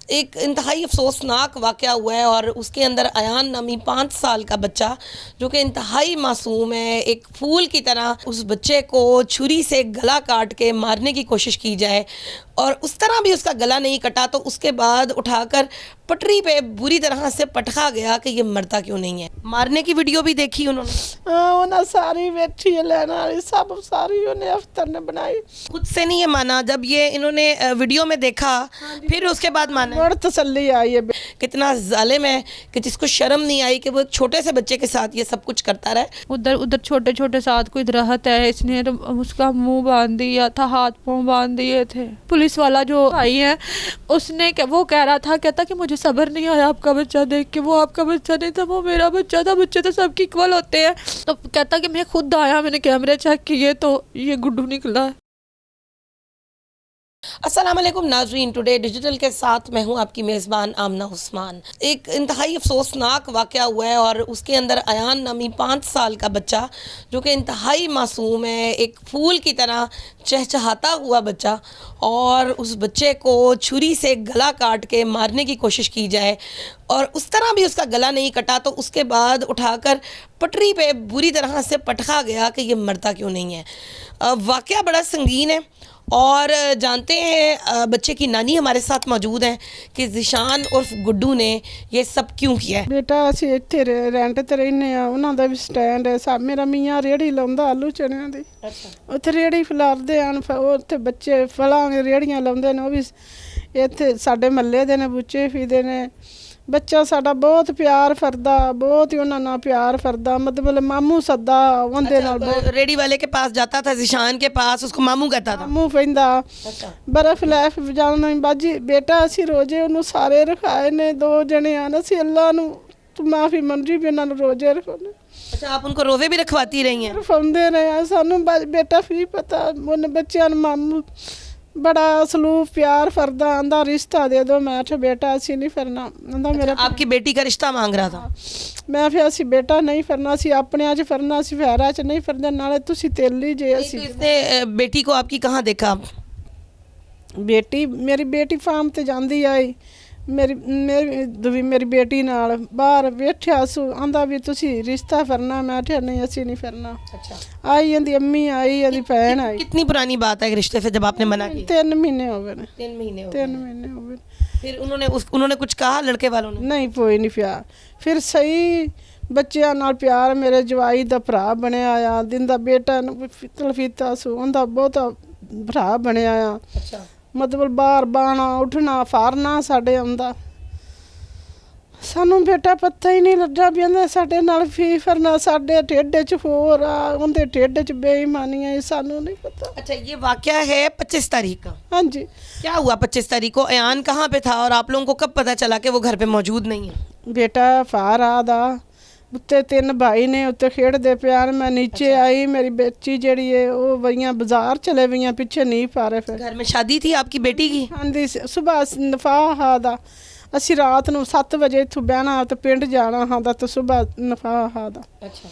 एक इंतहाई अफसोसनाक वाक़या हुआ है और उसके अंदर अयान नामी 5 साल का बच्चा जो कि इंतहाई मासूम है, एक फूल की तरह उस बच्चे को छुरी से गला काट के मारने की कोशिश की जाए और उस तरह भी उसका गला नहीं कटा तो उसके बाद उठाकर पटरी पे बुरी तरह से पटका गया कि ये मरता क्यों नहीं है। मारने की वीडियो भी देखी उन्होंने। उन्हें सारी बैठी है लेना वाली सब सारी उन्हें अफ्तर ने बनाई। खुद से नहीं ये माना, जब ये इन्होंने वीडियो में देखा फिर उसके बाद माना। बड़ तसल्ली आई है। कितना जालिम है कि जिसको शर्म नहीं आई कि वो एक छोटे से बच्चे के साथ ये सब कुछ करता रहे। उधर उधर छोटे छोटे साथ कोई रहत है, इसने उसका मुंह बांध दिया था, हाथ पाँव बांध दिए थे। पुलिस वाला जो आई है उसने वो कह रहा था, कहता कि मुझे सब्र नहीं आया आपका बच्चा देख के, वो आपका बच्चा नहीं था, वो मेरा बच्चा था, बच्चे तो सबके इक्वल होते हैं। तो कहता कि मैं खुद आया, मैंने कैमरे चेक किए तो ये गुड्डू निकला है। अस्सलाम वालेकुम नाज़रीन, टुडे डिजिटल के साथ मैं हूं आपकी मेज़बान आमना उस्मान। एक इंतहाई अफसोसनाक वाक़या हुआ है और उसके अंदर अयान नामी 5 साल का बच्चा जो कि इंतहाई मासूम है, एक फूल की तरह चहचहाता हुआ बच्चा, और उस बच्चे को छुरी से गला काट के मारने की कोशिश की जाए और उस तरह भी उसका गला नहीं कटा तो उसके बाद उठाकर पटरी पे बुरी तरह से पटका गया कि ये मरता क्यों नहीं है। वाक़या बड़ा संगीन है और जानते हैं बच्चे की नानी हमारे साथ मौजूद हैं कि ज़िशान उर्फ गुड्डू ने ये सब क्यों किया है। बेटा ਅਸੀਂ ਇੱਥੇ ਰੈਂਟ ਤੇ ਰਹਿੰਦੇ ਆ, ਉਹਨਾਂ ਦਾ ਵੀ ਸਟੈਂਡ ਹੈ। ਮੇਰਾ ਮੀਆਂ ਰੇੜੀ ਲਾਉਂਦਾ ਆਲੂ ਚਣਿਆਂ ਦੀ। ਉੱਥੇ ਰੇੜੀ ਫਲਾਰਦੇ ਹਨ, ਉੱਥੇ ਬੱਚੇ ਫਲਾਂ ਦੀਆਂ ਰੇੜੀਆਂ ਲਾਉਂਦੇ ਨੇ। ਉਹ ਵੀ ਇੱਥੇ ਸਾਡੇ ਮਹੱਲੇ ਦੇ ਨੇ, ਬੁੱਚੇ ਫੀਦੇ ਨੇ। ਬੱਚਾ ਸਾਡਾ ਬਹੁਤ ਪਿਆਰ ਕਰਦਾ, ਬਹੁਤ ਹੀ ਉਹਨਾਂ ਨਾਲ ਪਿਆਰ ਕਰਦਾ, मतलब मामू सदा ਉਹਦੇ ਨਾਲ ਬਹੁਤ। रेडी वाले के पास जाता था, ज़िशान के पास, उसको मामू कहता था। ਮਾਮੂ ਪੈਂਦਾ ਬਰਫ ਲੈ ਜਾਣਾ ਬਾਜੀ। ਬੇਟਾ ਅਸੀਂ ਰੋਜ਼ੇ ਉਹਨੂੰ ਸਾਰੇ ਰਖਾਏ ਨੇ, 2 ਜਣੇ ਹਨ। ਅਸੀਂ ਅੱਲਾ ਨੂੰ ਮਾਫੀ ਮੰਗੀ ਵੀ ਇਹਨਾਂ ਨੂੰ ਰੋਜ਼ੇ ਰਖਾਉਣੇ। अच्छा, आप उनको रोज़े भी रखवाती रही हैं? ਰਖਾਉਂਦੇ ਰਹੇ ਆ। ਸਾਨੂੰ ਬੇਟਾ ਵੀ ਪਤਾ ਉਹਨੇ ਬੱਚਿਆਂ ਨੂੰ ਮਾਮੂ बड़ा सलूक प्यार फरदा आंदा रिश्ता दे दो। मैं आख्या बेटा असी नहीं फिरना। आंदा मेरा आपकी बेटी का रिश्ता मांग रहा था। मैं फिर असी बेटा नहीं फिरना, असी अपने च फिरना, असी फैरा च नहीं फिरदे। नाले तुसी तेली जे असी। इसने बेटी को आपकी कहाँ देखा? बेटी मेरी बेटी फार्म ते जांदी आई, मेरी बेटी नाल बाहर बैठा सू। आंदा भी तुसी रिश्ता फिरना। मैं आख्या नहीं असी नहीं फिरना। अच्छा, आई आंदी अम्मी आई, आंदी भैन आई। कितनी पुरानी बात है रिश्ते से जब आपने मना किया? 3 महीने हो गए। 3 महीने 3 महीने हो गए। फिर उन्होंने कुछ कहा लड़के वालों ने? नहीं, कोई नहीं प्यार। फिर सही ਬੱਚਿਆਂ ਨਾਲ ਪਿਆਰ ਮੇਰੇ ਜਵਾਈ ਦਾ ਭਰਾ ਬਣਿਆ ਆ। ਦਿਨ ਦਾ ਬੇਟਾ ਤਲਫੀਤਾ ਸੂ ਉਹਦਾ ਬਹੁਤਾ ਭਰਾ ਬਣਿਆ ਆ। ਅੱਛਾ, मतलब बाहर बहना उठना फारना साढ़े आंदा। सानू बेटा पता ही नहीं लगा भी आंदा साढ़े नाल फी फरना। साढ़े ढिड च होर आ, उनके ढिड च बेईमानी है, सानू नहीं पता। अच्छा, ये वाकया है 25 तारीख का? हाँ जी। क्या हुआ 25 तारीख को? अयान कहाँ पे था और आप लोगों को कब पता चला कि वो घर पे मौजूद नहीं है? बेटा फार आदा उत्ते 3 भाई ने उत्ते खेड़ते पिया। मैं नीचे आई, मेरी बेटी जड़ी है वो वही बाजार चले गई, पिछे नहीं पा रहे। फिर घर में शादी थी आपकी बेटी की? हाँ जी, सुबह नफा दा असी रात ਨੂੰ 7 ਵਜੇ ਇੱਥੋਂ ਬਹਿਣਾ ਤੇ ਪਿੰਡ ਜਾਣਾ ਹਾਂ ਤਾਂ ਸੁਬਹ ਨਫਾ ਦਾ। ਅੱਛਾ,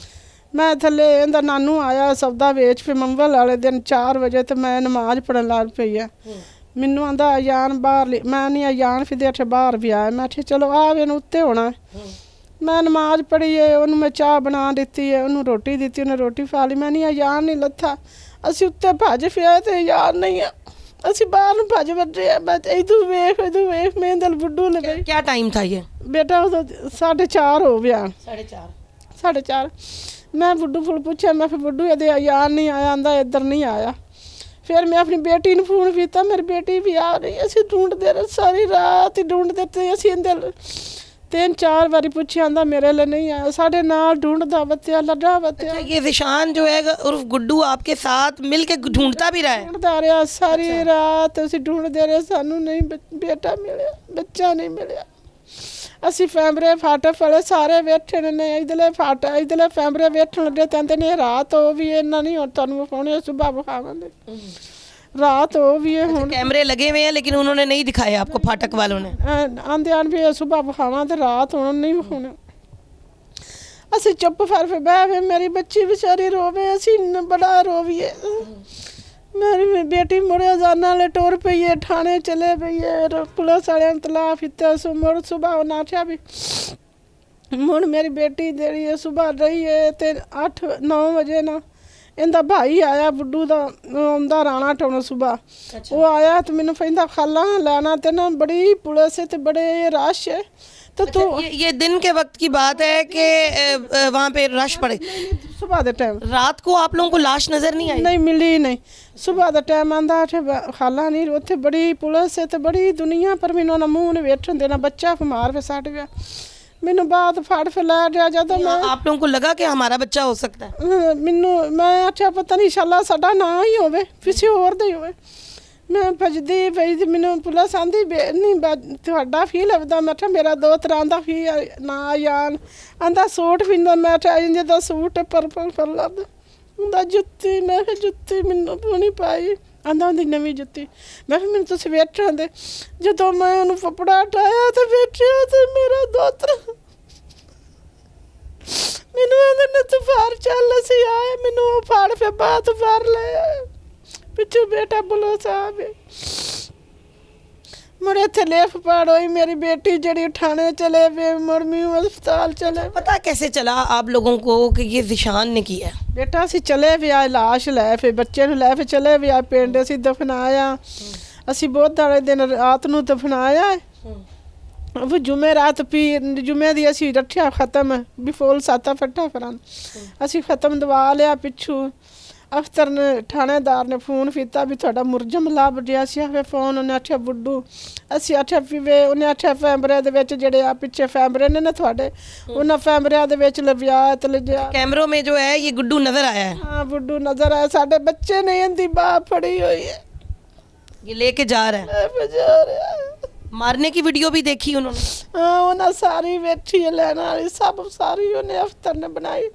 ਮੈਂ ਥੱਲੇ ਇਹਦਾ ਨਾਨੂ ਆਇਆ ਸੌਦਾ ਵੇਚ। ਫਿਰ ਮੰਗਲ ਵਾਲੇ ਦਿਨ 4 ਵਜੇ ਤੇ ਮੈਂ ਨਮਾਜ਼ ਪੜਨ ਲੱਗ ਪਈ ਆ। ਮੈਨੂੰ ਆਂਦਾ ਅਜ਼ਾਨ ਬਾਹਰ, ਮੈਂ ਨਹੀਂ ਅਜ਼ਾਨ ਫਿਰ ਇੱਥੇ ਬਾਹਰ ਵੀ ਆਇਆ। ਮੈਂ ਕਿਹਾ ਚਲੋ ਆ ਵੇ ਨੂੰ ਉੱਤੇ ਹੋਣਾ। मैं नमाज पढ़ी है, उन्होंने मैं चाह बना दी है, उन्होंने रोटी दी, उन्हें रोटी खा ली। मैं नहीं अजान नहीं लथा। असी उत्ते भज फिर तो अजान नहीं है, असी बाहर भज बजे। मैं इधू वेख मेरे दिल बुड्डू ले गई। क्या टाइम था ये? बेटा 4:30 हो गया। 4:30। मैं बुड्डू फुल पूछा, मैं फिर बुड्डू ये अजान नहीं आया। आंदा इधर नहीं आया। फिर मैं अपनी बेटी ने फोन किया, मेरी बेटी भी आ रही। असी ढूंढते रहे सारी रात ही ढूंढते। असी दिल 3-4 बारी पूछे, आंदा मेरे लिए नहीं आया। साढ़े नाल ढूंढता बत्या लड़ा बत्या। अच्छा, ये ज़िशान जो है उर्फ गुड्डू आपके साथ मिल के ढूंढता भी रहा है? ढूंढता रहा सारी रात। असी ढूंढते रहे, सानू नहीं बेटा मिले, बच्चा नहीं मिले। असी फैमरे फाटक वाले सारे बैठे ने, इधले फाटक इधले फैमरे बैठन लगे। कहते ने रात हो भी इन्ना नहीं हो तुहानू विखाने, सुबह विखावांगे। रात हो भी है। हुण कैमरे लगे हुए हैं लेकिन उन्होंने नहीं दिखाया आपको, फाटक वालों ने? आंदे आन भी सुबह विखाना तो रात हुण नहीं विखाने। असी चुप फिर बह फिर मेरी बच्ची बेचारी रोवे, असी बड़ा रोवीए। मेरी बेटी मुड़े जाने वाले टोर पई है, थाने चले पई है, पुलिस वाले तलाश इतना सो मुड़ सुबह नाचा भी मुड़ मेरी बेटी जेड़ी है सुबह रही है ते 8-9 बजे ना इंदा भाई आया बुड्डू दा आंदा राणा टोन सुबह वो आया तो मैनू कहंदा खाला लेना ते ना बड़ी पुलिस है ते बड़े रश है तो तू ये दिन के वक्त की बात है कि वहाँ पे रश पड़े। सुबह दे टाइम रात को आप लोगों को लाश नजर नहीं आई? नहीं मिली नहीं, सुबह का टाइम आंदा खाला नहीं उत्थे बड़ी पुलिस है तो बड़ी दुनिया पर मैनू ना मुँह नहीं बैठन देना, बच्चा मार पे सट गया मैनू बात फाड़ फिर लै गया जब मैं आप लोगों को लगा कि हमारा बच्चा हो सकता है? मैनू मैं आख्या पता नहीं शाला साडा ना ही होवे किसी होर दा ही होवे, मैं भजदी पई ते मैनू पुलिस आंदी नहीं तुहाडा फी लभदा, मैं आख्या मेरा दो तरह दा फी ना यान आंदा सूट पींदा, मैं आख्या इंज दा सूट पर्पल कलर दा जुत्ती, मैं आख्या जुत्ती मैनू नहीं पाई आंदा होंदी नवीं जुत्ती, मैं फिर मैनू तुसीं बैठण दे जदों मैं उहनूं पपड़ा हटाया ते बैठिया ते मेरा दोतरा मैनू आंदे ने तू बाहर चल असीं आए, मैनू फाड़ फिर बात बाहर ले आए पिछू बेटा बोलो साहब मुड़े इत्थे लेफ पाड़ होई मेरी बेटी जड़ी थाने चले वे मुड़मी अस्पताल चले। पता कैसे चला आप लोगों को कि ये ज़िशान ने किया है? बेटा असी चले भी आए लाश लै फिर बच्चे नूं लै फिर चले भी आए पिंड असी दफनाया, असी बहुत दाड़े दिन रात नूं दफनाया फिर जुमे रात पी जुमे दी असी रखिया खत्म भी फुल साता फट्टा फिरां असी खत्म दवा लिया पिछू अफसर ने थानेदार ने फोन किया भी थोड़ा मुरजम लभ गया, असी आखे फोन उन्हें आख्या बुड्डू असी आख्या पीवे उन्हें आख्या फैमरे दे विच जेड़े आ पिछे फैमरे ने थोड़े उन्हें फैमरिया दे विच लभ्या ते लज्या कैमरों में जो है ये गुड्डू नजर आया है? हाँ बुड्डू नजर आया, साडे बच्चे ने इंदी बाह फड़ी हुई है ये लेके जा रहा है, जा रहा है। मारने की वीडियो भी देखी उन्होंने? हाँ उन्हें सारी बैठी है लेने वाली सब सारी उन्हें अफसर ने बनाई,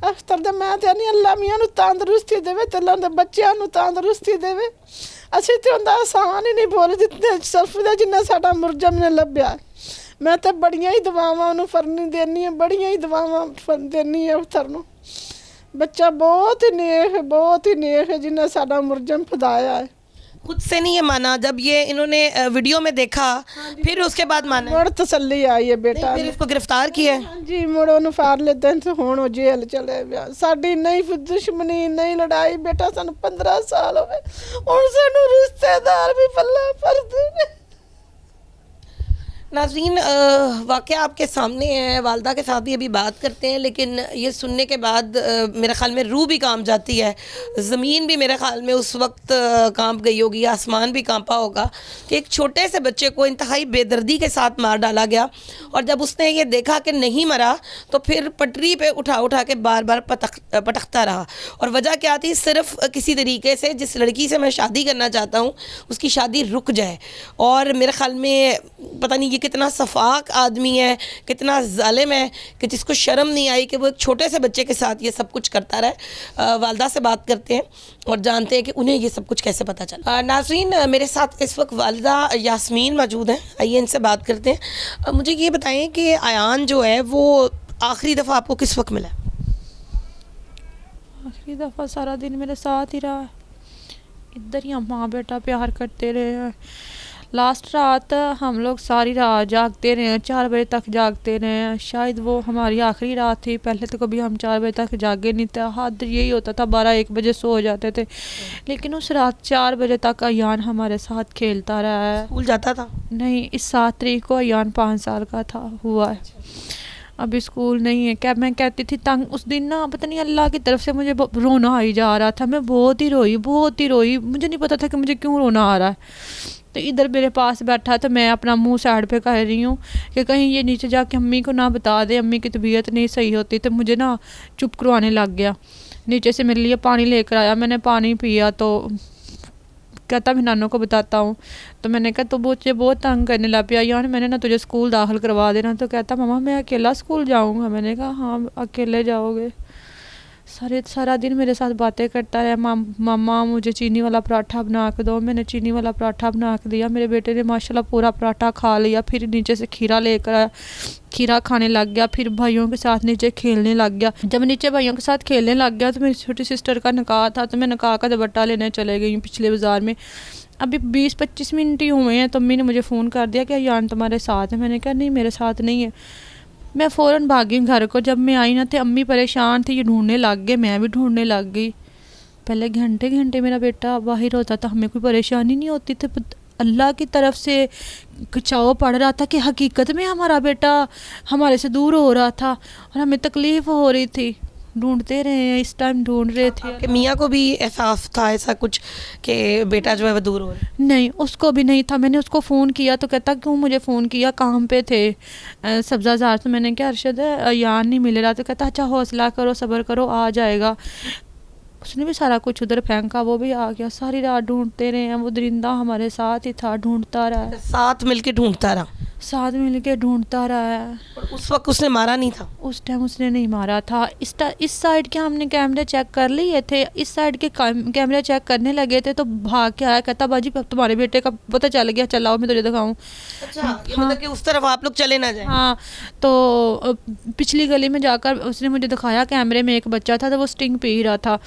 अफसर दे मैं ते नहीं अल्लाह मियां नूं तंदरुस्ती देवे ते अल्लाह दे बच्चियां नूं तंदरुस्ती देवे, असीं ते उंदा आसान ही नहीं बोल जितने सिर्फ दे जिन्ना साडा मुरजम ने लभ्या, मैं ते बड़ियां ही दुआवां उन्हूं फरनी देनी है, बड़ियां ही दुआवां देनी है अफसर नूं, बच्चा बहुत ही नेक है जिन्ना साडा मुरजम फदाया है। खुद से नहीं ये माना, जब ये इन्होंने वीडियो में देखा फिर उसके बाद माना? मुड़ तसल्ली आई है बेटा फिर इसको गिरफ्तार किया है? जी मुड़ उन्होंने फाड़ लेते हैं तो हुण जेल चले गया, साडी नहीं दुश्मनी नहीं लड़ाई बेटा सानू 15 साल हो गए हुण सानू रिश्तेदार भी पल्ला भरदे ने। नाज़रीन वाक़या आपके सामने है, वालदा के साथ भी अभी बात करते हैं, लेकिन ये सुनने के बाद मेरे ख़्याल में रूह भी कांप जाती है, ज़मीन भी मेरे ख़्याल में उस वक्त कांप गई होगी, आसमान भी कांपा होगा कि एक छोटे से बच्चे को इंतहाई बेदर्दी के साथ मार डाला गया, और जब उसने ये देखा कि नहीं मरा तो फिर पटरी पे उठा के बार बार पटकता रहा, और वजह क्या थी? सिर्फ किसी तरीके से जिस लड़की से मैं शादी करना चाहता हूँ उसकी शादी रुक जाए, और मेरे ख़्याल में पता नहीं ये कितना सफाक आदमी है, कितना जालिम है कि जिसको शर्म नहीं आई कि वो एक छोटे से बच्चे के साथ ये सब कुछ करता रहे। वालदा से बात करते हैं और जानते हैं कि उन्हें ये सब कुछ कैसे पता चला। नाज़रीन मेरे साथ इस वक्त वालदा यास्मीन मौजूद हैं, आइए इनसे बात करते हैं। मुझे ये बताएं कि आयान जो है वो आखिरी दफ़ा आपको किस वक्त मिला? आखिरी दफ़ा सारा दिन मेरे साथ ही रहा है, इधर ही हम माँ बेटा प्यार करते रहे हैं। लास्ट रात हम लोग सारी रात जागते रहे हैं, 4 बजे तक जागते रहे हैं, शायद वो हमारी आखिरी रात थी। पहले तो कभी हम 4 बजे तक जागे नहीं थे, हद यही होता था 12-1 बजे सो जाते थे, लेकिन उस रात 4 बजे तक अयान हमारे साथ खेलता रहा है। स्कूल जाता था? नहीं, इस 7 तारीख को अयान 5 साल का था हुआ है, अभी स्कूल नहीं है। क्या मैं कहती थी तंग, उस दिन ना पता नहीं अल्लाह की तरफ से मुझे रोना आई जा रहा था, मैं बहुत ही रोई, मुझे नहीं पता था कि मुझे क्यों रोना आ रहा है। तो इधर मेरे पास बैठा तो मैं अपना मुंह साइड पे कर रही हूँ कि कहीं ये नीचे जाके अम्मी को ना बता दे, अम्मी की तबीयत नहीं सही होती। तो मुझे ना चुप करवाने लग गया, नीचे से मेरे लिए पानी लेकर आया, मैंने पानी पिया तो कहता मैं नानों को बताता हूँ। तो मैंने कहा तो मुझे बहुत तंग करने लग पिया, यार मैंने ना तुझे स्कूल दाखिल करवा देना। तो कहता मम्मा मैं अकेला स्कूल जाऊँगा। मैंने कहा हाँ अकेले जाओगे। सारा दिन मेरे साथ बातें करता रहा, मामा मुझे चीनी वाला पराठा बना के दो। मैंने चीनी वाला पराठा बना के दिया, मेरे बेटे ने माशाल्लाह पूरा पराठा खा लिया। फिर नीचे से खीरा लेकर आया, खीरा खाने लग गया। फिर भाइयों के साथ नीचे खेलने लग गया। जब नीचे भाइयों के साथ खेलने लग गया तो मेरी छोटी सिस्टर का निकाह था, तो मैं निकाह का दुपट्टा लेने चले गई पिछले बाज़ार में। अभी 20-25 मिनट ही हुए हैं तो अम्मी ने मुझे फ़ोन कर दिया कि यान तुम्हारे साथ है। मैंने कहा नहीं, मेरे साथ नहीं है। मैं फ़ौरन भागी घर को। जब मैं आई ना तो अम्मी परेशान थी, ये ढूंढने लग गए, मैं भी ढूंढने लग गई। पहले घंटे घंटे मेरा बेटा बाहर होता था, हमें कोई परेशानी नहीं होती थी। अल्लाह की तरफ से खिंचाव पड़ रहा था कि हकीकत में हमारा बेटा हमारे से दूर हो रहा था और हमें तकलीफ़ हो रही थी। ढूंढते रहे हैं, इस टाइम ढूंढ रहे थे। कि मियाँ को भी एहसास था ऐसा कुछ कि बेटा जो है वो दूर हो रहा है? नहीं, उसको भी नहीं था। मैंने उसको फ़ोन किया तो कहता क्यों मुझे फ़ोन किया, काम पे थे सब्ज़ाज़ार। तो मैंने क्या अरशद यान नहीं मिल रहा, तो कहता अच्छा हौसला करो, सब्र करो, आ जाएगा। उसने भी सारा कुछ उधर फेंका, वो भी आ गया। सारी रात ढूंढते रहे हैं, वो दरिंदा हमारे साथ ही था, ढूंढता रहा है। साथ मिलके ढूंढता रहा? साथ मिल के ढूंढता रहा है। और उस वक्त उसने मारा नहीं था? उस टाइम उसने नहीं मारा था। इस साइड के हमने कैमरे चेक कर लिए थे, इस साइड के कैमरे चेक करने लगे थे तो भाग के आया, कहता बाजी तुम्हारे बेटे का पता चल गया, चलाओ मैं तुझे दिखाऊं। अच्छा, ये मतलब कि उस तरफ आप लोग चले ना जाए? हाँ, तो पिछली गली में जाकर उसने मुझे दिखाया कैमरे में एक बच्चा था, तो वो स्टिंग पी रहा था।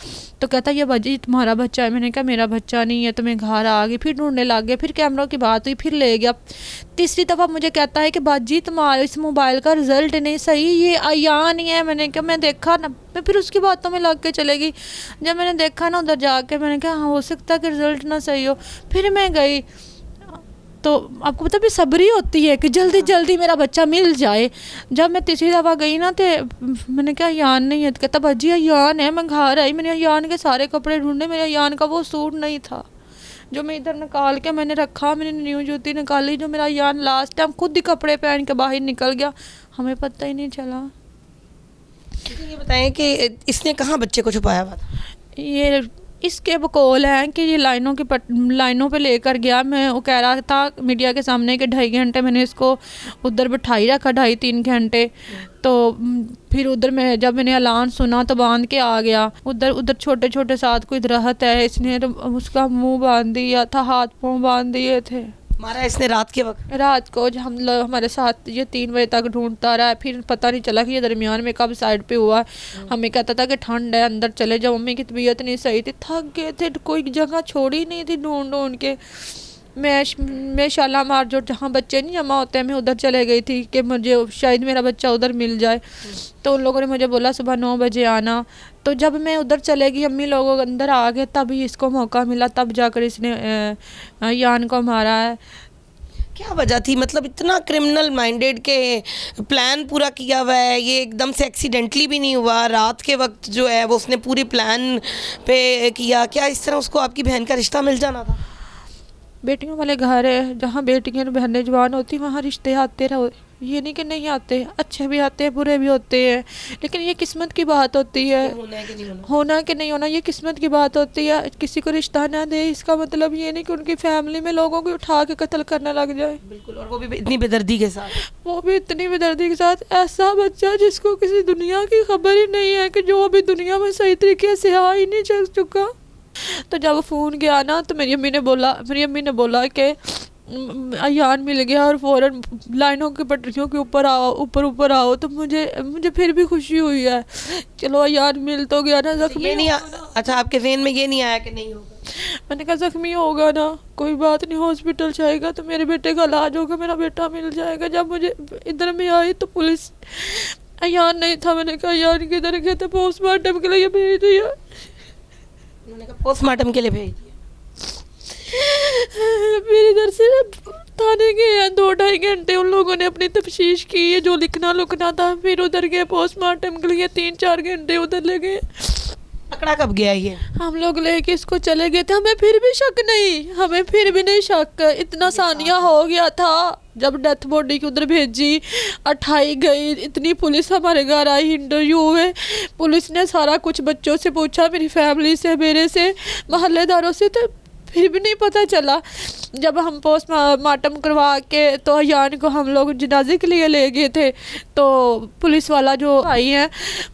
तो कहता ये बाजी तुम्हारा बच्चा है। मैंने कहा मेरा बच्चा नहीं है। तो मैं घर आ गई, फिर ढूंढने लग गया, फिर कैमरों की बात हुई, फिर ले गया। तीसरी दफ़ा मुझे कहता है कि बाजी तुम्हारे इस मोबाइल का रिज़ल्ट नहीं सही, ये अयान नहीं है। मैंने कहा मैं देखा ना, मैं फिर उसकी बातों में लग के चलेगी। जब मैंने देखा ना उधर जाके, मैंने कहा हाँ हो सकता है कि रिज़ल्ट ना सही हो। फिर मैं गई तो आपको पता भी सब्री होती है कि जल्दी जल्दी मेरा बच्चा मिल जाए। जब मैं तीसरी दफ़ा गई ना तो मैंने कहा यान नहीं है। तो कहता बाजी यान है। मैं घर आई, मैंने यान के सारे कपड़े ढूंढे, मेरे यान का वो सूट नहीं था जो मैं इधर निकाल के मैंने रखा। मैंने न्यू जूती निकाली, जो मेरा यान लास्ट टाइम खुद ही कपड़े पहन के बाहर निकल गया, हमें पता ही नहीं चला। ये बताएं कि इसने कहाँ बच्चे को छुपाया हुआ था? ये इसके बकौल हैं कि ये लाइनों पे लेकर गया। मैं वो कह रहा था मीडिया के सामने कि 2.5 घंटे मैंने इसको उधर बिठाई रखा, 2.5-3 घंटे। तो फिर उधर मैं जब मैंने ऐलान सुना तो बांध के आ गया। उधर छोटे छोटे साथ कोई दरख्त है, इसने तो उसका मुंह बांध दिया था, हाथ पाँव बांध दिए थे। मारा इसने रात के वक्त? रात को जो हम लोग हमारे साथ ये 3 बजे तक ढूंढता रहा। फिर पता नहीं चला कि ये दरमियान में कब साइड पे हुआ। हमें कहता था कि ठंड है, अंदर चले जाओ। मम्मी की तबीयत नहीं सही थी, थक गए थे, कोई जगह छोड़ी नहीं थी ढूंढ ढूंढ के। मैं शालामार जो जहाँ बच्चे नहीं जमा होते हैं, मैं उधर चले गई थी कि मुझे शायद मेरा बच्चा उधर मिल जाए। तो उन लोगों ने मुझे बोला सुबह 9 बजे आना। तो जब मैं उधर चले गई, अम्मी लोग अंदर आ गए, तभी इसको मौका मिला, तब जाकर इसने यान को मारा है। क्या वजह थी? मतलब इतना क्रिमिनल माइंडेड के प्लान पूरा किया हुआ है, ये एकदम से एक्सीडेंटली भी नहीं हुआ। रात के वक्त जो है वो उसने पूरी प्लान पे किया। क्या इस तरह उसको आपकी बहन का रिश्ता मिल जाना था? बेटियों वाले घर है, जहाँ बेटियाँ और बहनें जवान होती वहाँ रिश्ते आते रहो। ये नहीं कि नहीं आते, अच्छे भी आते हैं, बुरे भी होते हैं, लेकिन ये किस्मत की बात होती है। होना कि नहीं होना ये किस्मत की बात होती है। किसी को रिश्ता ना दे इसका मतलब ये नहीं कि उनकी फैमिली में लोगों को उठा के कत्ल करने लग जाए। बिल्कुल, और वो भी इतनी बेदर्दी के साथ। वो भी इतनी बेदर्दी के साथ। ऐसा बच्चा जिसको किसी दुनिया की खबर ही नहीं है, कि जो अभी दुनिया में सही तरीके से आ ही नहीं चल चुका। तो जब फ़ोन गया ना तो मेरी अम्मी ने बोला कि यान मिल गया और फ़ौरन लाइनों की पटरियों के ऊपर आओ। तो मुझे फिर भी खुशी हुई है, चलो यान मिल तो गया ना। जख्मी नहीं अच्छा, आपके ज़हन में ये नहीं आया कि नहीं होगा? मैंने कहा जख्मी होगा ना, कोई बात नहीं, हॉस्पिटल जाएगा तो मेरे बेटे का इलाज होगा, मेरा बेटा मिल जाएगा। जब मुझे इधर में आई तो पुलिस यान नहीं था। मैंने कहा यान किधर गया? तो पोस्टमार्टम के लिए भेज दिया। उन्होंने कहा पोस्टमार्टम के लिए भेज दिया। फिर इधर से थाने गए हैं, 2-2.5 घंटे उन लोगों ने अपनी तफ्तीश की है, जो लिखना था। फिर उधर गए पोस्टमार्टम के लिए, 3-4 घंटे उधर लगे। पकड़ा कब गया ये? हम लोग लेके इसको चले गए थे। हमें फिर भी नहीं शक। इतना सानिया हो गया था जब डेथ बॉडी की उधर भेजी, 28 गई, इतनी पुलिस हमारे घर आई, इंटरव्यू हुए, पुलिस ने सारा कुछ बच्चों से पूछा, मेरी फैमिली से, मेरे से, मोहल्लेदारों से। तो फिर भी नहीं पता चला। जब हम पोस्टमार्टम करवा के तो अयान को हम लोग जनाजे के लिए ले गए थे, तो पुलिस वाला जो आई है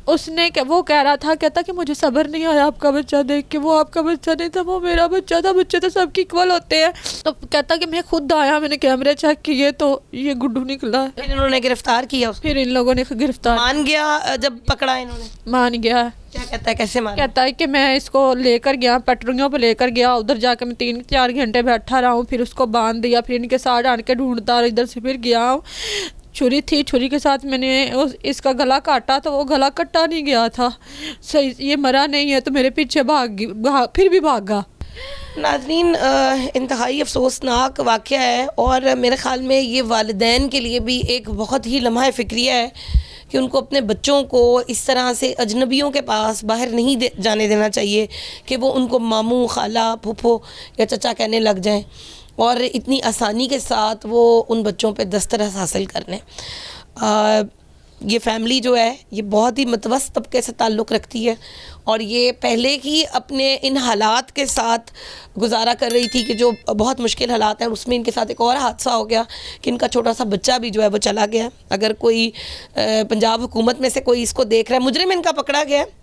उसने वो कह रहा था, कहता कि मुझे सब्र नहीं आया आपका बच्चा देख के, वो आपका बच्चा नहीं था, वो मेरा बच्चा था, बच्चे तो सबके इक्वल होते हैं। तो कहता कि मैं खुद आया, मैंने कैमरे चेक किए तो ये गुड्डू निकला। फिर इन्होंने गिरफ्तार किया उसको? फिर इन लोगों ने गिरफ्तार, मान गया जब पकड़ा इन्होंने? मान गया। क्या कहता है, कैसे मान? कहता है कि मैं इसको लेकर गया, पटरियों पे लेकर गया, उधर जाके मैं 3-4 घंटे बैठा रहा हूँ, फिर उसको बांध दिया, फिर इनके साथ आन के ढूंढता, इधर से फिर गया हूँ। छुरी थी, छुरी के साथ मैंने इसका गला काटा तो वो गला कटा नहीं गया था, सही ये मरा नहीं है, तो मेरे पीछे फिर भी भागा। नाज़रीन, इंतहाई अफसोसनाक वाक़या है और मेरे ख़्याल में ये वालिदैन के लिए भी एक बहुत ही लम्हा फ़िक्रिया है कि उनको अपने बच्चों को इस तरह से अजनबियों के पास बाहर नहीं जाने देना चाहिए कि वो उनको मामू, खाला, फूफो या चचा कहने लग जाएं और इतनी आसानी के साथ वो उन बच्चों पे दस्तरस हासिल कर लें। ये फैमिली जो है ये बहुत ही मतवस्त तबके से ताल्लुक़ रखती है और ये पहले ही अपने इन हालात के साथ गुजारा कर रही थी कि जो बहुत मुश्किल हालात हैं, उसमें इनके साथ एक और हादसा हो गया कि इनका छोटा सा बच्चा भी जो है वो चला गया। अगर कोई पंजाब हुकूमत में से कोई इसको देख रहा है, मुजरिम इनका पकड़ा गया है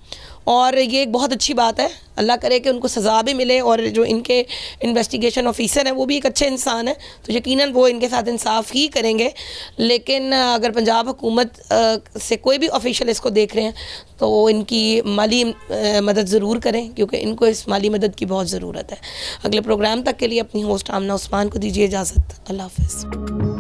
और ये एक बहुत अच्छी बात है। अल्लाह करे कि उनको सज़ा भी मिले और जो इनके इन्वेस्टिगेशन ऑफिसर हैं वो भी एक अच्छे इंसान हैं, तो यकीनन वो इनके साथ इंसाफ ही करेंगे। लेकिन अगर पंजाब हुकूमत से कोई भी ऑफिशियल इसको देख रहे हैं तो इनकी माली मदद ज़रूर करें, क्योंकि इनको इस माली मदद की बहुत ज़रूरत है। अगले प्रोग्राम तक के लिए अपनी होस्ट आमना उस्मान को दीजिए इजाज़त। अल्लाह हाफ़िज़।